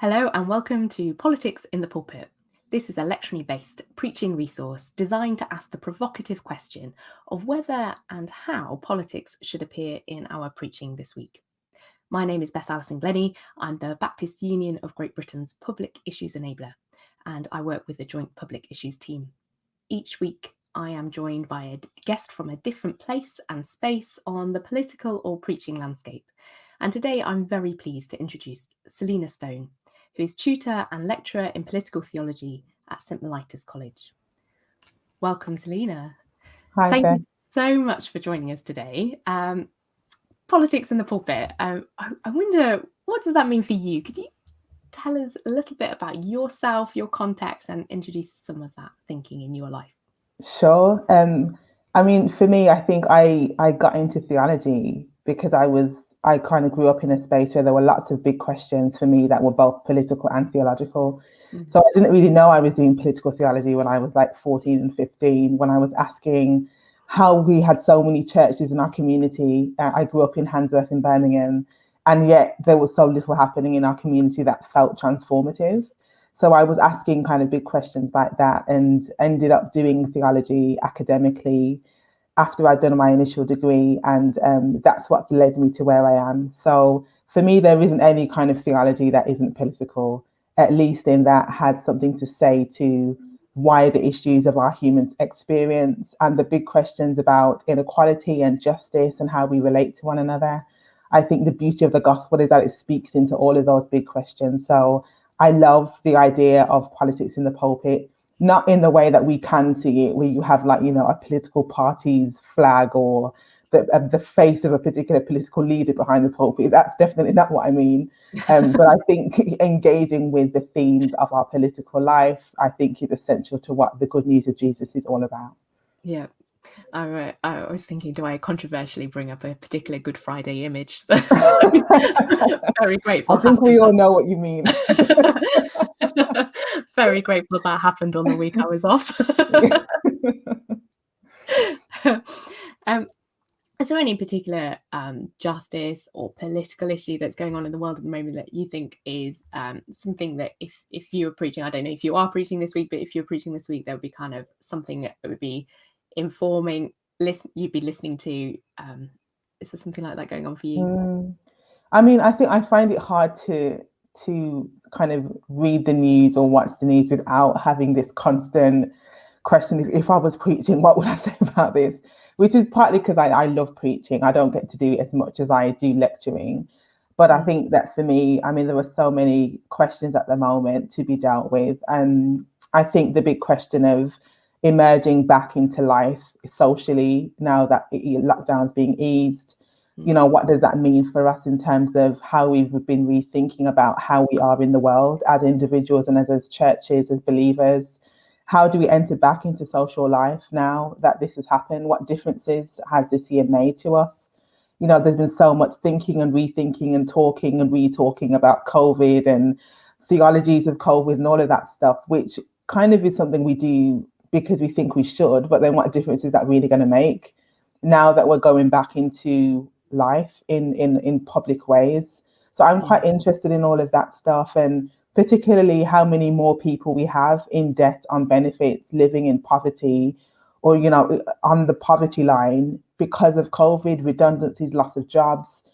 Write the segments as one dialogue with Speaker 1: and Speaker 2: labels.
Speaker 1: Hello and welcome to Politics in the Pulpit. This is a lectionary-based preaching resource designed to ask the provocative question of whether and how politics should appear in our preaching this week. My name is Beth Allison-Glenny. I'm the Baptist Union of Great Britain's Public Issues Enabler, and I work with the Joint Public Issues team. Each week, I am joined by a guest from a different place and space on the political or preaching landscape. And today I'm very pleased to introduce Selina Stone, who is Tutor and Lecturer in Political Theology at St Mellitus College. Welcome, Selina.
Speaker 2: Hi,
Speaker 1: Thank
Speaker 2: Beth.
Speaker 1: you so much for joining us today. Politics in the Pulpit. I wonder, what does that mean for you? Could you tell us a little bit about yourself, your context, and introduce some of that thinking in your life?
Speaker 2: Sure. For me, I think I got into theology because I kind of grew up in a space where there were lots of big questions for me that were both political and theological. Mm-hmm. So I didn't really know I was doing political theology when I was like 14 and 15, when I was asking how we had so many churches in our community. I grew up in Handsworth in Birmingham, and yet there was so little happening in our community that felt transformative. So I was asking kind of big questions like that and ended up doing theology academically after I'd done my initial degree. And that's what's led me to where I am. So for me, there isn't any kind of theology that isn't political, at least in that has something to say to wider issues of our human experience and the big questions about inequality and justice and how we relate to one another. I think the beauty of the gospel is that it speaks into all of those big questions. So I love the idea of politics in the pulpit, not in the way that we can see it, where you have like, a political party's flag or the face of a particular political leader behind the pulpit. That's definitely not what I mean. But I think engaging with the themes of our political life, I think is essential to what the good news of Jesus is all about.
Speaker 1: Yeah. I was thinking, do I controversially bring up a particular Good Friday image? Very grateful.
Speaker 2: I think we all know what you mean.
Speaker 1: Very grateful that happened on the week I was off. Is there any particular justice or political issue that's going on in the world at the moment that you think is something that if you were preaching, I don't know if you are preaching this week, but if you're preaching this week, there would be kind of something that would be informing, you'd be listening to? Is there something like that going on for you?
Speaker 2: I think I find it hard to kind of read the news or watch the news without having this constant question. If I was preaching, what would I say about this? Which is partly because I love preaching. I don't get to do it as much as I do lecturing. But I think that for me, there were so many questions at the moment to be dealt with. And I think the big question of emerging back into life socially now that lockdown's being eased, what does that mean for us in terms of how we've been rethinking about how we are in the world as individuals and as churches, as believers? How do we enter back into social life now that this has happened? What differences has this year made to us? There's been so much thinking and rethinking and talking and re-talking about COVID and theologies of COVID and all of that stuff, which kind of is something we do because we think we should, but then what difference is that really going to make now that we're going back into life in public ways? So I'm quite interested in all of that stuff, and particularly how many more people we have in debt, on benefits, living in poverty, or on the poverty line because of COVID, redundancies, loss of jobs.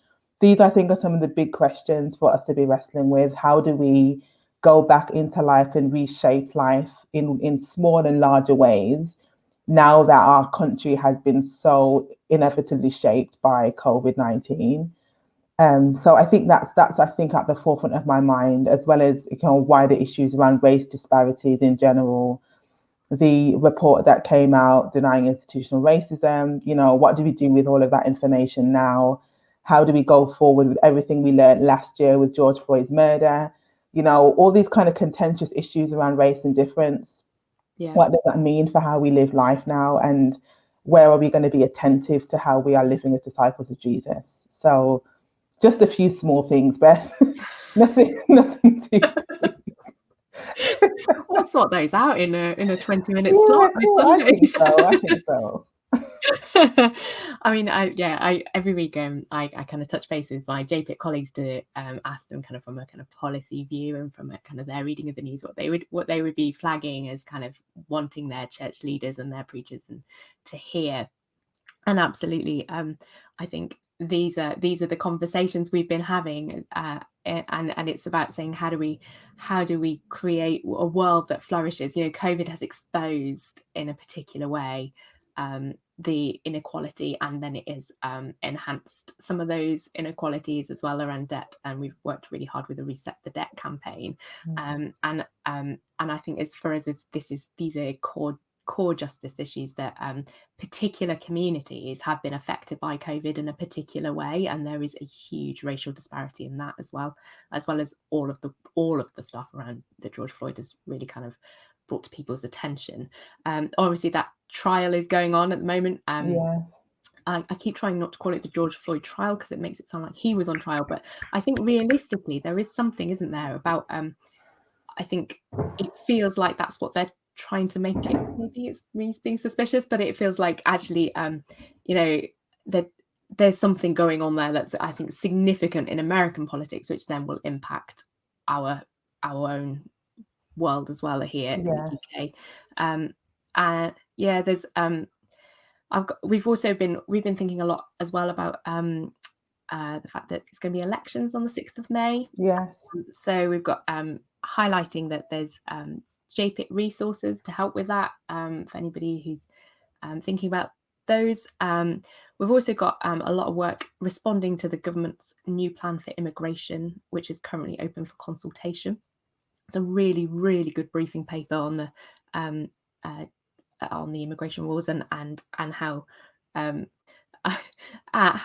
Speaker 2: These, I think, are some of the big questions for us to be wrestling with. How do we go back into life and reshape life in small and larger ways now that our country has been so inevitably shaped by COVID-19? So I think that's I think at the forefront of my mind, as well as wider issues around race disparities in general. The report that came out denying institutional racism, what do we do with all of that information now? How do we go forward with everything we learned last year with George Floyd's murder? All these kind of contentious issues around race and difference. Yeah. What does that mean for how we live life now? And where are we going to be attentive to how we are living as disciples of Jesus? So just a few small things, Beth. nothing too
Speaker 1: We'll sort those out in a 20-minute slot.
Speaker 2: Cool. I think so.
Speaker 1: I mean, I every week I kind of touch base with my JPIT colleagues to ask them kind of from a kind of policy view and from a kind of their reading of the news what they would be flagging as kind of wanting their church leaders and their preachers and to hear. And absolutely, I think these are the conversations we've been having, and it's about saying how do we create a world that flourishes. COVID has exposed in a particular way the inequality, and then it has enhanced some of those inequalities as well around debt. And we've worked really hard with the Reset the Debt campaign, and I think as for us, these are core justice issues that particular communities have been affected by COVID in a particular way, and there is a huge racial disparity in that as well as all of the stuff around that George Floyd has really kind of brought to people's attention. Obviously that trial is going on at the moment.
Speaker 2: Yes.
Speaker 1: I keep trying not to call it the George Floyd trial because it makes it sound like he was on trial, but I think realistically there is something, isn't there, about I think it feels like that's what they're trying to make it. Maybe it's me being suspicious, but it feels like actually that there's something going on there that's, I think, significant in American politics, which then will impact our own world as well here in the UK. There's we've been thinking a lot as well about the fact that it's going to be elections on the 6th of May.
Speaker 2: Yes.
Speaker 1: So we've got highlighting that there's JPIT resources to help with that for anybody who's thinking about those. We've also got a lot of work responding to the government's new plan for immigration, which is currently open for consultation. It's a really, really good briefing paper on the immigration rules and how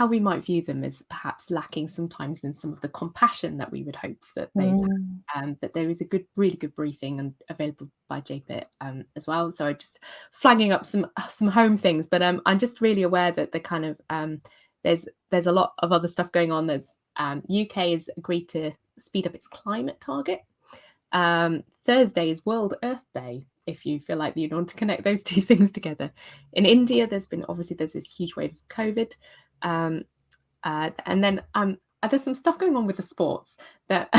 Speaker 1: we might view them as perhaps lacking sometimes in some of the compassion that we would hope that those have. But there is a really good briefing and available by JPIT as well. So I'm just flagging up some home things, but I'm just really aware that the kind of there's a lot of other stuff going on. There's UK has agreed to speed up its climate target. Thursday is World Earth Day, if you feel like you want to connect those two things together. In India, there's this huge wave of COVID. And then there's some stuff going on with the sports that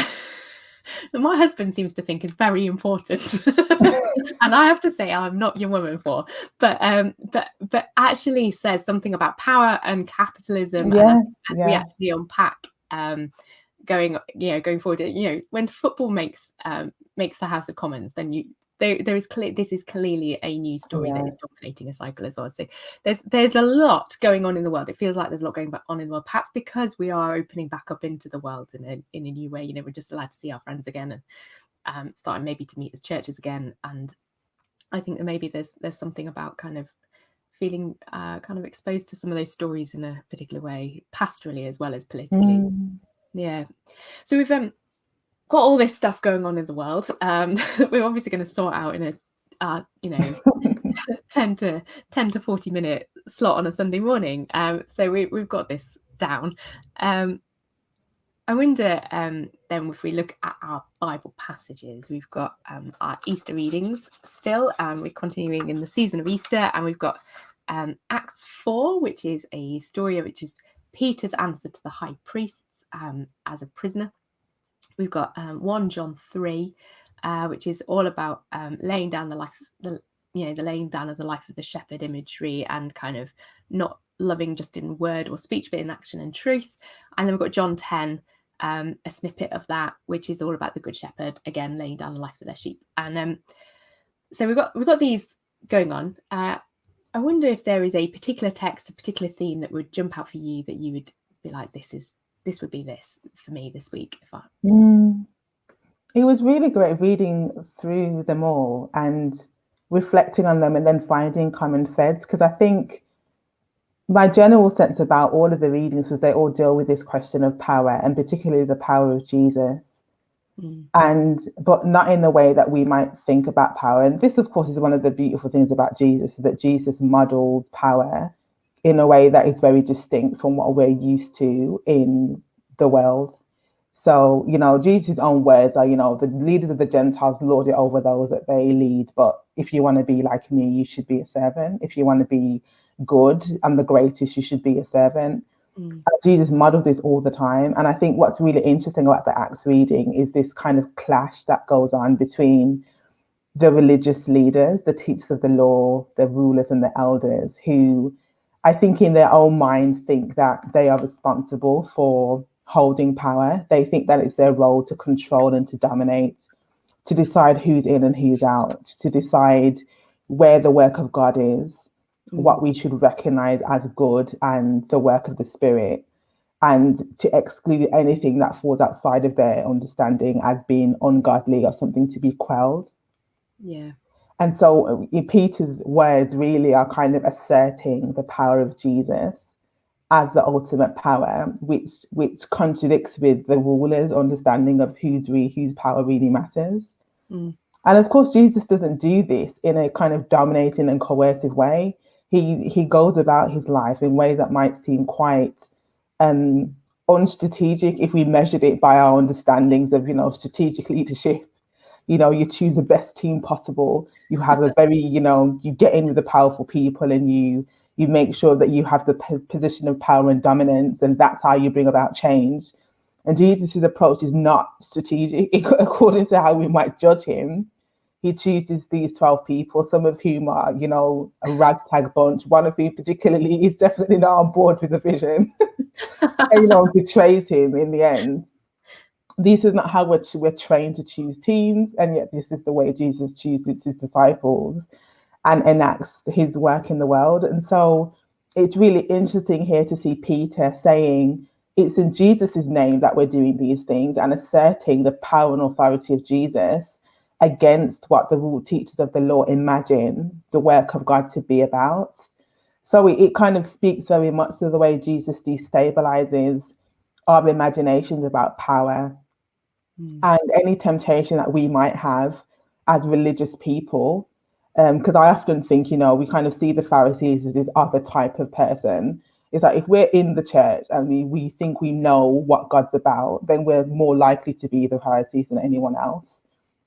Speaker 1: my husband seems to think is very important. And I have to say I'm not your woman for, but actually says something about power and capitalism.
Speaker 2: Yes,
Speaker 1: and as we actually unpack going forward, when football makes the House of Commons, then this is clearly a new story that is dominating a cycle as well. So there's a lot going on in the world. It feels like there's a lot going on in the world, perhaps because we are opening back up into the world in a new way. We're just allowed to see our friends again and starting maybe to meet as churches again. And I think that maybe there's something about kind of feeling kind of exposed to some of those stories in a particular way, pastorally as well as politically. Yeah. So we've got all this stuff going on in the world. We're obviously going to sort out in a 10 to 40 minute slot on a Sunday morning. So we've got this down. I wonder then if we look at our Bible passages, we've got our Easter readings still. We're continuing in the season of Easter, and we've got Acts 4, which is a story which is Peter's answer to the high priests as a prisoner. We've got 1 John 3, which is all about laying down the life, the laying down of the life of the shepherd imagery, and kind of not loving just in word or speech, but in action and truth. And then we've got John 10, a snippet of that, which is all about the good shepherd, again laying down the life of their sheep. And so we've got these going on. I wonder if there is a particular text, a particular theme that would jump out for you that you would be like, this would be this for me this week.
Speaker 2: It was really great reading through them all and reflecting on them and then finding common threads, because I think my general sense about all of the readings was they all deal with this question of power, and particularly the power of Jesus. But not in the way that we might think about power. And this, of course, is one of the beautiful things about Jesus, is that Jesus modeled power in a way that is very distinct from what we're used to in the world. So, Jesus' own words are, the leaders of the Gentiles lord it over those that they lead. But if you want to be like me, you should be a servant. If you want to be good and the greatest, you should be a servant. Jesus models this all the time. And I think what's really interesting about the Acts reading is this kind of clash that goes on between the religious leaders, the teachers of the law, the rulers and the elders, who I think in their own minds think that they are responsible for holding power. They think that it's their role to control and to dominate, to decide who's in and who's out, to decide where the work of God is, what we should recognize as good and the work of the Spirit, and to exclude anything that falls outside of their understanding as being ungodly or something to be quelled.
Speaker 1: Yeah.
Speaker 2: And so Peter's words really are kind of asserting the power of Jesus as the ultimate power, which contradicts with the ruler's understanding of whose power really matters. And of course, Jesus doesn't do this in a kind of dominating and coercive way. He goes about his life in ways that might seem quite unstrategic if we measured it by our understandings of, strategic leadership. You choose the best team possible. You have a very, you get in with the powerful people, and you make sure that you have the position of power and dominance, and that's how you bring about change. And Jesus's approach is not strategic according to how we might judge him. He chooses these 12 people, some of whom are, a ragtag bunch, one of whom particularly is definitely not on board with the vision, and, betrays him in the end. This is not how we're trained to choose teams, and yet this is the way Jesus chooses his disciples and enacts his work in the world. And so it's really interesting here to see Peter saying it's in Jesus's name that we're doing these things, and asserting the power and authority of Jesus against what the rule teachers of the law imagine the work of God to be about. So it kind of speaks very much to the way Jesus destabilizes our imaginations about power and any temptation that we might have as religious people. Because I often think, we kind of see the Pharisees as this other type of person. It's like if we're in the church and we think we know what God's about, then we're more likely to be the Pharisees than anyone else.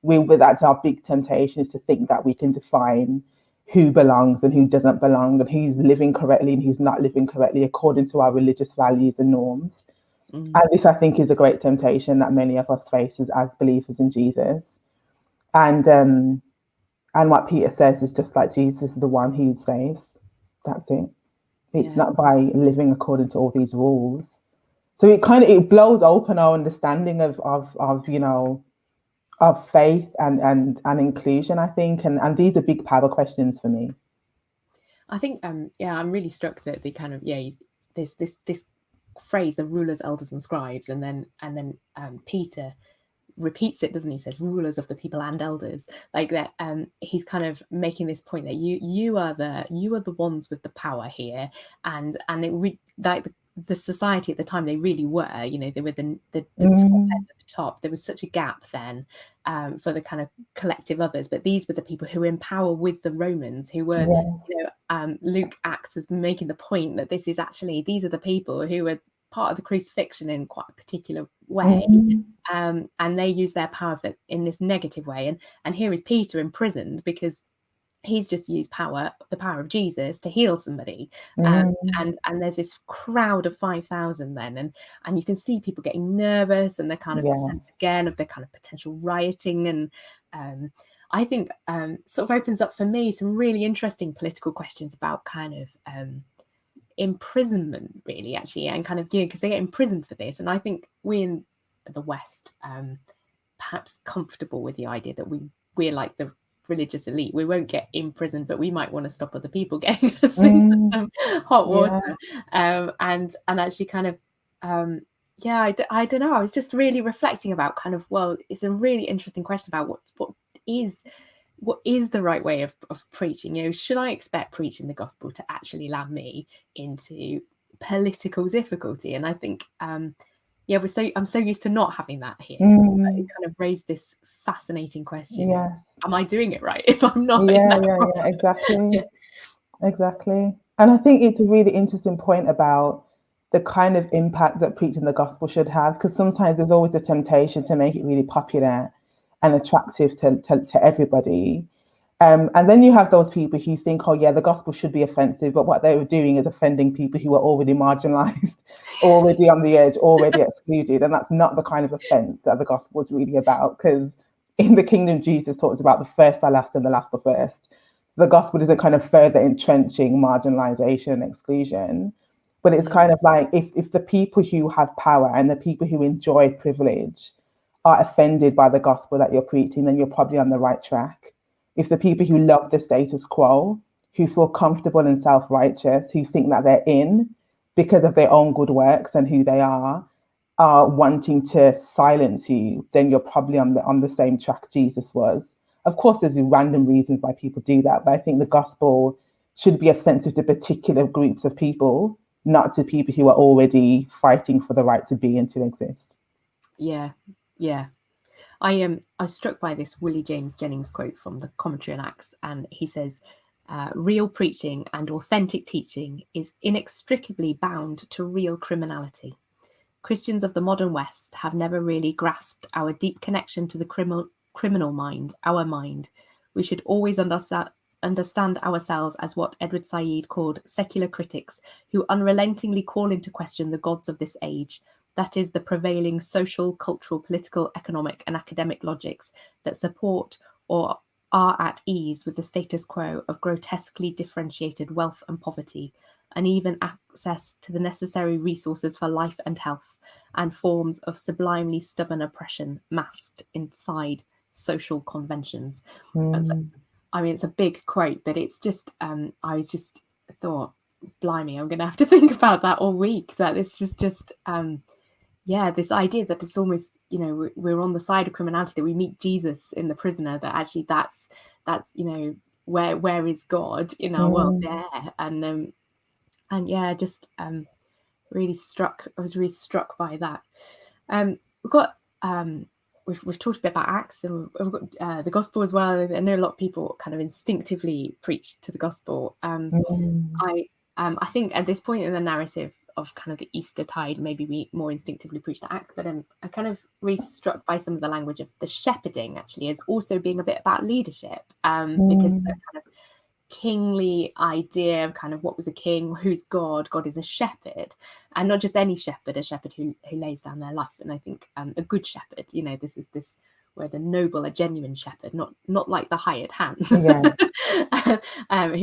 Speaker 2: That's our big temptation, is to think that we can define who belongs and who doesn't belong, and who's living correctly and who's not living correctly according to our religious values and norms. And this, I think, is a great temptation that many of us face as believers in Jesus. And what Peter says is just like Jesus is the one who saves. That's it. It's not by living according to all these rules. So it blows open our understanding of faith and inclusion, I think. And these are big power questions for me.
Speaker 1: I think I'm really struck that the kind of there's this phrase, the rulers, elders and scribes, and then Peter repeats it, doesn't he? Says rulers of the people and elders, like that. He's kind of making this point that you are the ones with the power here, and the society at the time, they really were, they were the top heads at the top. There was such a gap then for the kind of collective others, but these were the people who were in power with the Romans, who were, Luke acts as making the point that these are the people who were part of the crucifixion in quite a particular way, and they use their power in this negative way. And here is Peter imprisoned because he's just used the power of Jesus to heal somebody. And there's this crowd of 5,000 then, and you can see people getting nervous, and they're kind of sense again of their kind of potential rioting. And I think sort of opens up for me some really interesting political questions about kind of imprisonment, really, actually, and kind of because they get imprisoned for this. And I think we in the West perhaps comfortable with the idea that we're like the religious elite. We won't get imprisoned, but we might want to stop other people getting us into some hot water. And actually kind of I don't know, I was just really reflecting about kind of, well, it's a really interesting question about what is the right way of preaching. Should I expect preaching the gospel to actually land me into political difficulty? And I think I'm so used to not having that here. It kind of raised this fascinating question. Am I doing it right if I'm not?
Speaker 2: Exactly. And I think it's a really interesting point about the kind of impact that preaching the gospel should have, because sometimes there's always a temptation to make it really popular and attractive to everybody. And then you have those people who think, oh yeah, the gospel should be offensive, but what they were doing is offending people who are already marginalized, already on the edge, already excluded. And that's not the kind of offense that the gospel is really about, because in the kingdom, Jesus talks about the first are last and the last are first. So the gospel isn't kind of further entrenching marginalization and exclusion, but it's kind of like if the people who have power and the people who enjoy privilege are offended by the gospel that you're preaching, then you're probably on the right track. If the people who love the status quo, who feel comfortable and self-righteous, who think that they're in because of their own good works and who they are wanting to silence you, then you're probably on the same track Jesus was. Of course, there's random reasons why people do that, but I think the gospel should be offensive to particular groups of people, not to people who are already fighting for the right to be and to exist.
Speaker 1: Yeah. I was struck by this Willie James Jennings quote from the commentary on Acts, and he says, real preaching and authentic teaching is inextricably bound to real criminality. Christians of the modern West have never really grasped our deep connection to the criminal mind, our mind. We should always understand ourselves as what Edward Said called secular critics who unrelentingly call into question the gods of this age. That is, the prevailing social, cultural, political, economic, and academic logics that support or are at ease with the status quo of grotesquely differentiated wealth and poverty, uneven access to the necessary resources for life and health, and forms of sublimely stubborn oppression masked inside social conventions. I mean, it's a big quote, but it's just, I was just thought, blimey, I'm going to have to think about that all week, that this is just, this idea that it's almost, we're on the side of criminality, that we meet Jesus in the prisoner, that actually that's where is God in our world there? And yeah, just I was really struck by that. We've got we've talked a bit about Acts, and we've got the gospel as well. I know a lot of people kind of instinctively preach to the gospel. I think at this point in the narrative of kind of the Easter tide, maybe we more instinctively preach to Acts, but I'm kind of really struck by some of the language of the shepherding actually as also being a bit about leadership, because the kind of kingly idea of kind of what was a king, who's God is a shepherd, and not just any shepherd, a shepherd who lays down their life. And I think a good shepherd, this is this where the noble, a genuine shepherd, not like the hired hand, who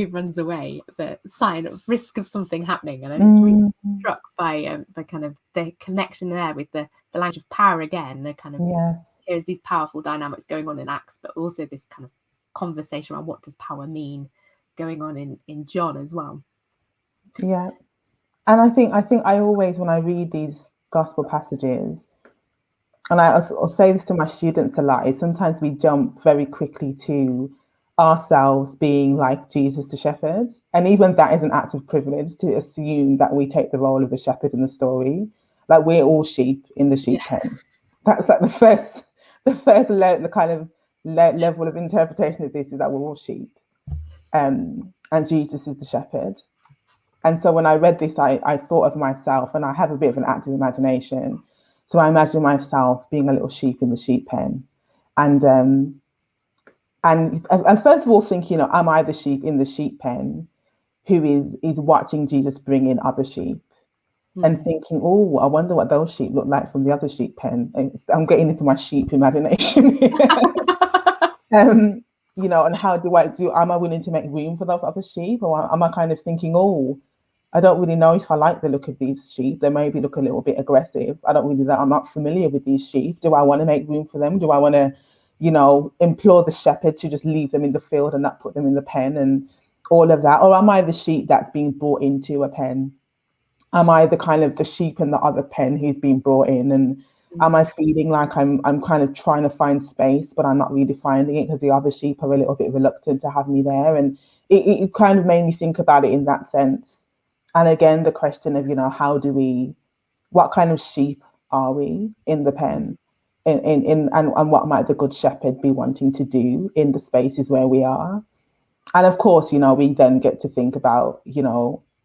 Speaker 1: runs away, the sign of risk of something happening. And I was really struck by kind of the connection there with the language of power again. The kind of here's these powerful dynamics going on in Acts, but also this kind of conversation around what does power mean going on in John as well.
Speaker 2: Yeah, and I think I always, when I read these gospel passages, and I'll say this to my students a lot, is sometimes we jump very quickly to ourselves being like Jesus the shepherd, and even that is an act of privilege, to assume that we take the role of the shepherd in the story, like we're all sheep in the sheep pen. That's like the first the kind of level of interpretation of this, is that we're all sheep. And Jesus is the shepherd. And so when I read this, I thought of myself, and I have a bit of an active imagination. So I imagine myself being a little sheep in the sheep pen. And first of all thinking, am I the sheep in the sheep pen who is watching Jesus bring in other sheep? And thinking, oh, I wonder what those sheep look like from the other sheep pen. And I'm getting into my sheep imagination here. And how am I willing to make room for those other sheep? Or am I kind of thinking, oh, I don't really know if I like the look of these sheep. They maybe look a little bit aggressive. I'm not familiar with these sheep. Do I want to make room for them? Do I want to, implore the shepherd to just leave them in the field and not put them in the pen and all of that? Or am I the sheep that's being brought into a pen? Am I the kind of the sheep in the other pen who's been brought in? And am I feeling like I'm kind of trying to find space, but I'm not really finding it because the other sheep are a little bit reluctant to have me there? And it kind of made me think about it in that sense. And again, the question of, what kind of sheep are we in the pen? And what might the good shepherd be wanting to do in the spaces where we are? And of course, we then get to think about,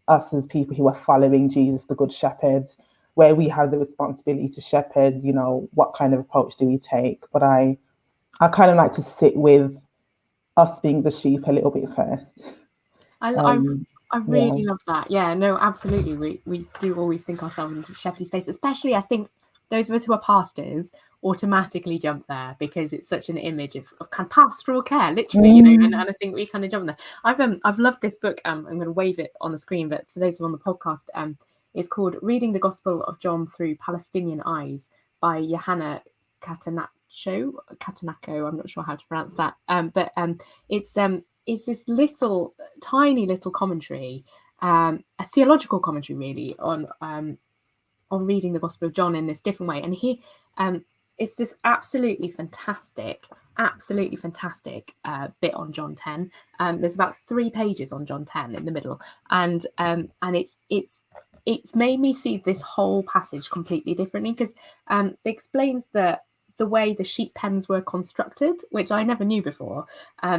Speaker 2: us as people who are following Jesus, the good shepherd, where we have the responsibility to shepherd, what kind of approach do we take? But I kind of like to sit with us being the sheep a little bit first.
Speaker 1: I really love that. Yeah, no, absolutely. We do always think ourselves into shepherding space, especially I think those of us who are pastors automatically jump there because it's such an image of kind of pastoral care, literally, you know, and I think we kind of jump there. I've loved this book. I'm going to wave it on the screen, but for those who are on the podcast, it's called Reading the Gospel of John Through Palestinian Eyes by Johanna Catanaccio. I'm not sure how to pronounce that. But it's this little tiny little commentary, a theological commentary really on reading the Gospel of John in this different way. And he it's this absolutely fantastic bit on John 10. There's about 3 pages on John 10 in the middle, and it's made me see this whole passage completely differently, because it explains the way the sheep pens were constructed, which I never knew before.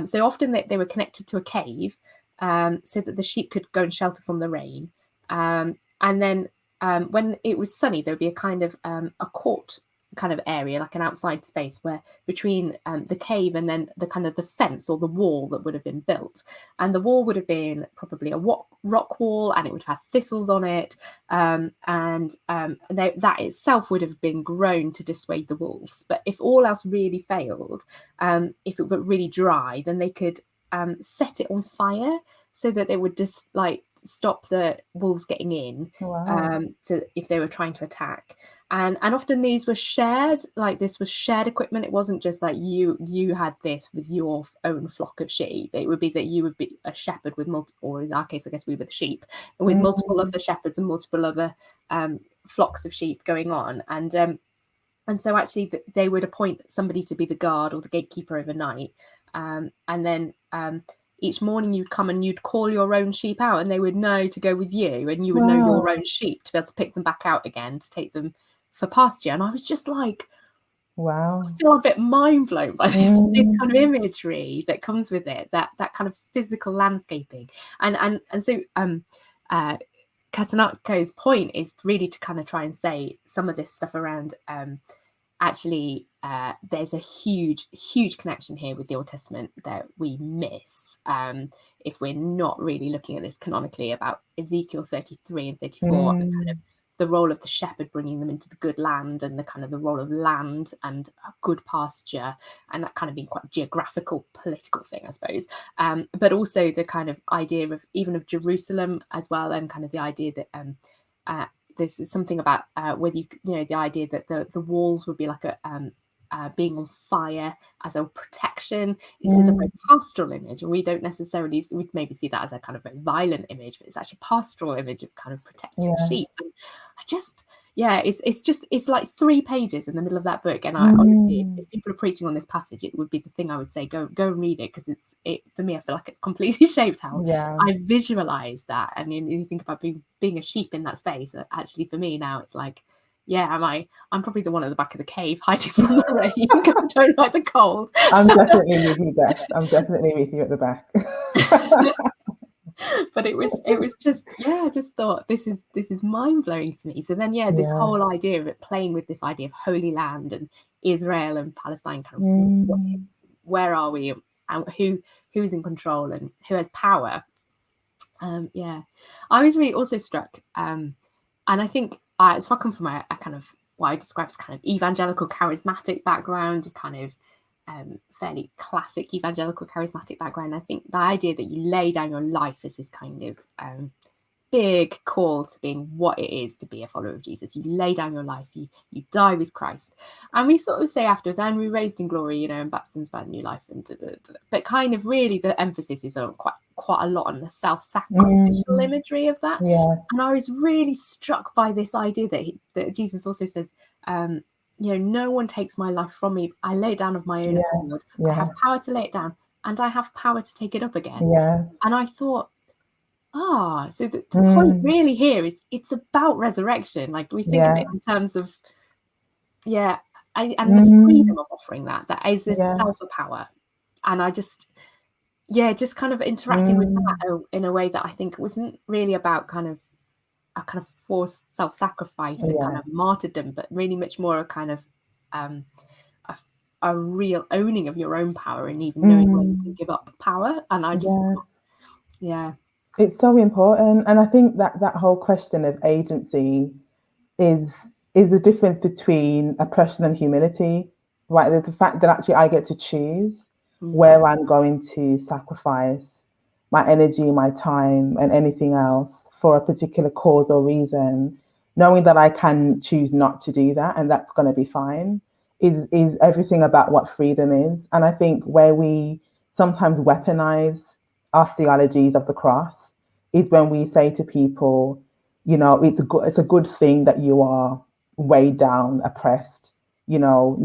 Speaker 1: So often they were connected to a cave, so that the sheep could go and shelter from the rain. And then when it was sunny, there would be a kind of a court kind of area, like an outside space where between the cave and then the kind of the fence or the wall that would have been built. And the wall would have been probably a rock wall, and it would have thistles on it, and that itself would have been grown to dissuade the wolves. But if all else really failed, if it got really dry, then they could set it on fire so that they would just like stop the wolves getting in.
Speaker 2: Wow.
Speaker 1: If they were trying to attack. And often these were shared, like this was shared equipment. It wasn't just like you had this with your own flock of sheep. It would be that you would be a shepherd with multiple, or in our case, I guess we were the sheep, with multiple other shepherds and multiple other flocks of sheep going on. And so actually they would appoint somebody to be the guard or the gatekeeper overnight. And then each morning you'd come and you'd call your own sheep out, and they would know to go with you, and you would know your own sheep to be able to pick them back out again, to take them for pasture. And I was just like, wow, I feel a bit mind blown by this kind of imagery that comes with it, that kind of physical landscaping. And so Catanaccio's point is really to kind of try and say some of this stuff around actually there's a huge connection here with the Old Testament that we miss if we're not really looking at this canonically, about Ezekiel 33 and 34 and kind of the role of the shepherd bringing them into the good land, and the kind of the role of land and a good pasture, and that kind of being quite a geographical political thing, I suppose, but also the kind of idea of even of Jerusalem as well, and kind of the idea that there's something about whether you know the idea that the walls would be like a being on fire as a protection. This is a very pastoral image, and we don't necessarily, we maybe see that as a kind of very violent image, but it's actually a pastoral image of kind of protecting sheep. And I just, it's like 3 pages in the middle of that book, and I honestly, if people are preaching on this passage, it would be the thing I would say, go and read it, because it for me, I feel like it's completely shaped how I visualize that. And you think about being a sheep in that space. Actually, for me now, it's like, I'm probably the one at the back of the cave hiding from the rain because I don't like the cold.
Speaker 2: I'm definitely with you, Beth. I'm definitely with you at the back.
Speaker 1: But it was just, I just thought this is mind blowing to me. So then this whole idea of it playing with this idea of Holy Land and Israel and Palestine, kind of where are we, and who's in control and who has power. I was really also struck, and I think so I come from a kind of what I describe as kind of evangelical charismatic background, kind of fairly classic evangelical charismatic background. I think the idea that you lay down your life as this kind of big call to being what it is to be a follower of Jesus. You lay down your life, you die with Christ, and we sort of say afterwards, and we're raised in glory, you know, and baptisms by the new life, and but kind of really the emphasis is on quite a lot on the self-sacrificial imagery of that. And I was really struck by this idea that Jesus also says, you know, no one takes my life from me. I lay it down of my own accord. I have power to lay it down, and I have power to take it up again. And I thought, so the point really here is it's about resurrection. Like we think of it in terms of, and the freedom of offering that is this self-power. And I just kind of interacting with that in a way that I think wasn't really about kind of a kind of forced self-sacrifice and kind of martyrdom, but really much more a kind of a real owning of your own power and even knowing when you can give up power. And I just, yeah.
Speaker 2: It's so important. And I think that that whole question of agency is the difference between oppression and humility, right? The fact that actually I get to choose where I'm going to sacrifice my energy, my time, and anything else for a particular cause or reason, knowing that I can choose not to do that, and that's going to be fine, is everything about what freedom is. And I think where we sometimes weaponize our theologies of the cross is when we say to people, you know, it's a good thing that you are weighed down, oppressed. You know,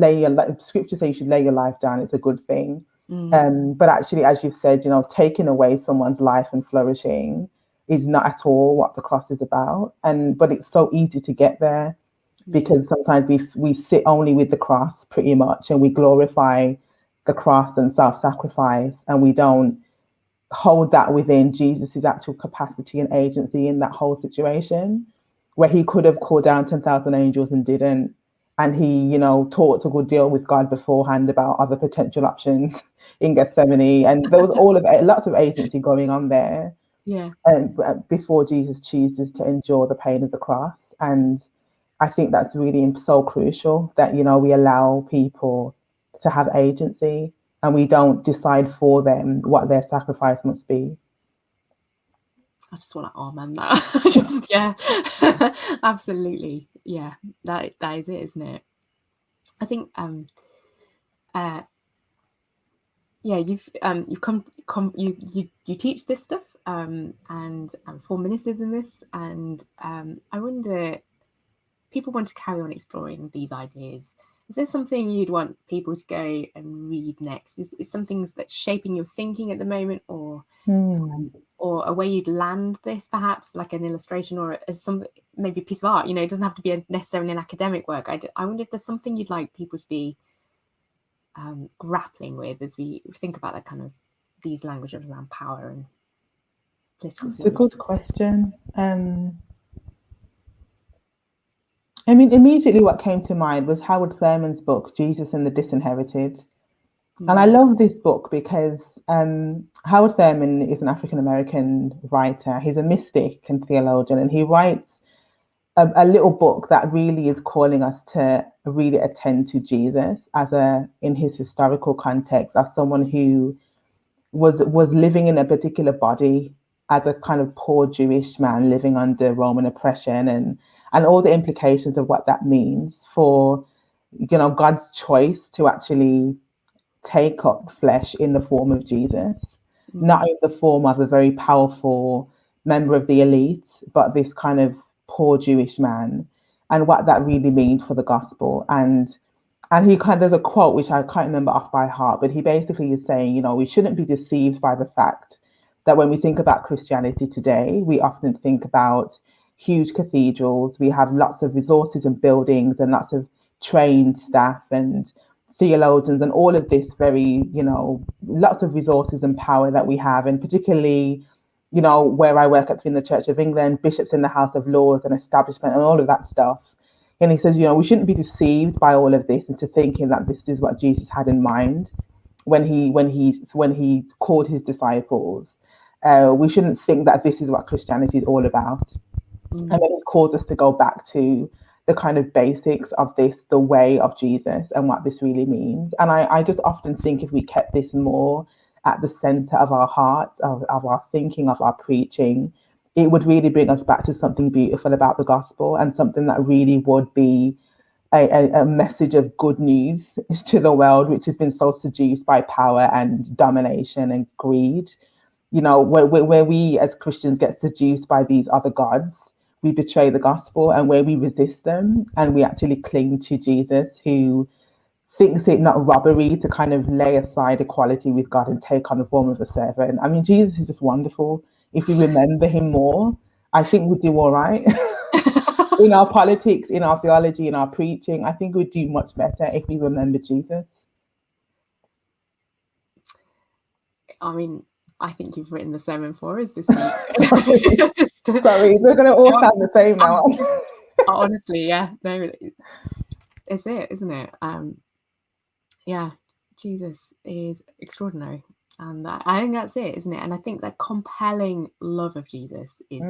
Speaker 2: scripture says you should lay your life down. It's a good thing. But actually, as you've said, you know, taking away someone's life and flourishing is not at all what the cross is about. But it's so easy to get there because sometimes we sit only with the cross pretty much, and we glorify the cross and self-sacrifice, and we don't hold that within Jesus's actual capacity and agency in that whole situation, where he could have called down 10,000 angels and didn't. And he, you know, talked a good deal with God beforehand about other potential options in Gethsemane. And there was lots of agency going on there.
Speaker 1: Yeah.
Speaker 2: And before Jesus chooses to endure the pain of the cross. And I think that's really so crucial that, you know, we allow people to have agency and we don't decide for them what their sacrifice must be.
Speaker 1: I just want to amen that. Just, yeah, absolutely. Yeah, that is it, isn't it? I think, yeah, you've you teach this stuff, and 4 ministers in this, and I wonder, people want to carry on exploring these ideas. Is there something you'd want people to go and read next? Is something that's shaping your thinking at the moment, or a way you'd land this, perhaps like an illustration or some maybe a piece of art? You know, it doesn't have to be necessarily an academic work. I wonder if there's something you'd like people to be grappling with as we think about that kind of these languages around power and political theology.
Speaker 2: It's a good question. I mean, immediately what came to mind was Howard Flairman's book, Jesus and the Disinherited. And I love this book because Howard Flairman is an African-American writer. He's a mystic and theologian, and he writes a little book that really is calling us to really attend to Jesus in his historical context, as someone who was living in a particular body as a kind of poor Jewish man living under Roman oppression, and all the implications of what that means for, you know, God's choice to actually take up flesh in the form of Jesus, not in the form of a very powerful member of the elite, but this kind of poor Jewish man, and what that really means for the gospel. And he there's a quote which I can't remember off by heart, but he basically is saying, you know, we shouldn't be deceived by the fact that when we think about Christianity today, we often think about huge cathedrals. We have lots of resources and buildings and lots of trained staff and theologians and all of this very, you know, lots of resources and power that we have. And particularly, you know, where I work in the Church of England, bishops in the House of Lords and establishment and all of that stuff. And he says, you know, we shouldn't be deceived by all of this into thinking that this is what Jesus had in mind when he called his disciples. We shouldn't think that this is what Christianity is all about. And then it calls us to go back to the kind of basics of this, the way of Jesus, and what this really means. And I just often think if we kept this more at the center of our hearts, of our thinking, of our preaching, it would really bring us back to something beautiful about the gospel, and something that really would be a message of good news to the world, which has been so seduced by power and domination and greed. You know, where we as Christians get seduced by these other gods, we betray the gospel, and where we resist them and we actually cling to Jesus, who thinks it not robbery to kind of lay aside equality with God and take on the form of a servant. I mean, Jesus is just wonderful. If we remember him more, I think we'd do all right. In our politics, in our theology, in our preaching, I think we'd do much better if we remember Jesus.
Speaker 1: I mean, I think you've written the sermon for us this
Speaker 2: week. Sorry, we're going to all sound the same now.
Speaker 1: Honestly, yeah. No, it's it, isn't it? Yeah, Jesus is extraordinary. And I think that's it, isn't it? And I think that compelling love of Jesus is,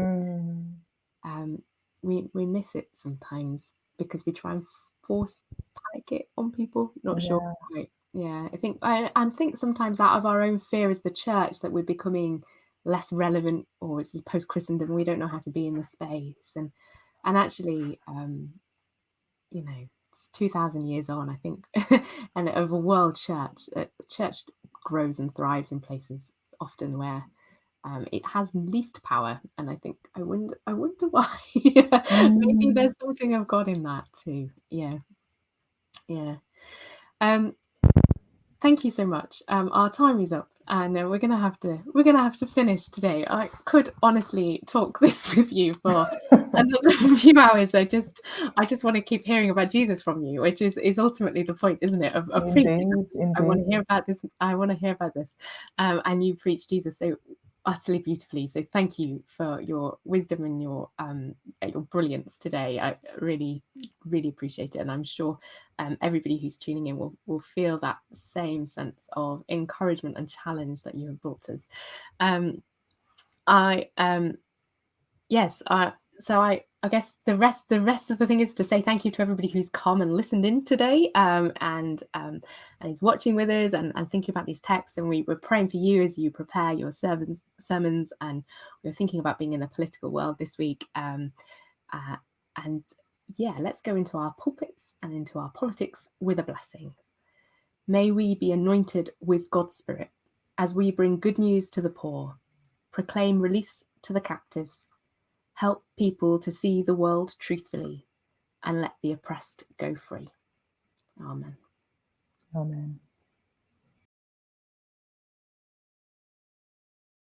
Speaker 1: we miss it sometimes because we try and force panic it on people. Not sure.
Speaker 2: Yeah.
Speaker 1: Right. Yeah, I think sometimes out of our own fear as the church that we're becoming less relevant, or it's post Christendom, we don't know how to be in the space, and actually, you know, it's 2,000 years on, I think, and of a world church. Church grows and thrives in places often where it has least power, and I think I wonder why. Maybe there's something of God in that too. Yeah. Thank you so much. Our time is up, and we're gonna have to finish today. I could honestly talk this with you for another few hours. I just want to keep hearing about Jesus from you, which is ultimately the point, isn't it, of preaching?
Speaker 2: Indeed.
Speaker 1: I want to hear about this. And you preach Jesus so utterly beautifully. So thank you for your wisdom and your brilliance today. I really, really appreciate it, and I'm sure everybody who's tuning in will feel that same sense of encouragement and challenge that you have brought us. So I guess the rest of the thing is to say thank you to everybody who's come and listened in today, and is watching with us and thinking about these texts. And we're praying for you as you prepare your sermons, and we're thinking about being in the political world this week. And yeah, let's go into our pulpits and into our politics with a blessing. May we be anointed with God's Spirit as we bring good news to the poor, proclaim release to the captives, help people to see the world truthfully, and let the oppressed go free. Amen.
Speaker 2: Amen.